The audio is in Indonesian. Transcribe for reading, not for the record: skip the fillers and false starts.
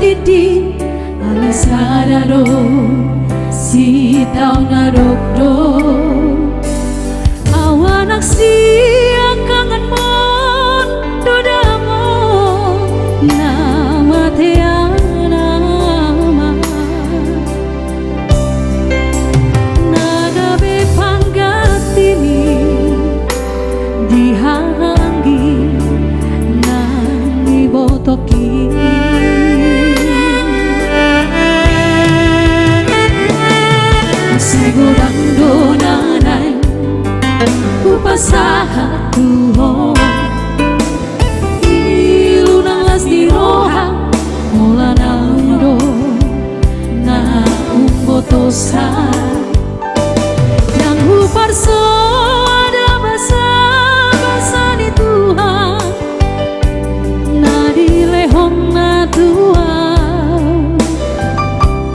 didi alisararo sitaw na rokdo awanak siya kangen mon doda mo nama teanama nagabe panggatini dihanggi nang ibotoki sigurang donanay upasahat tuho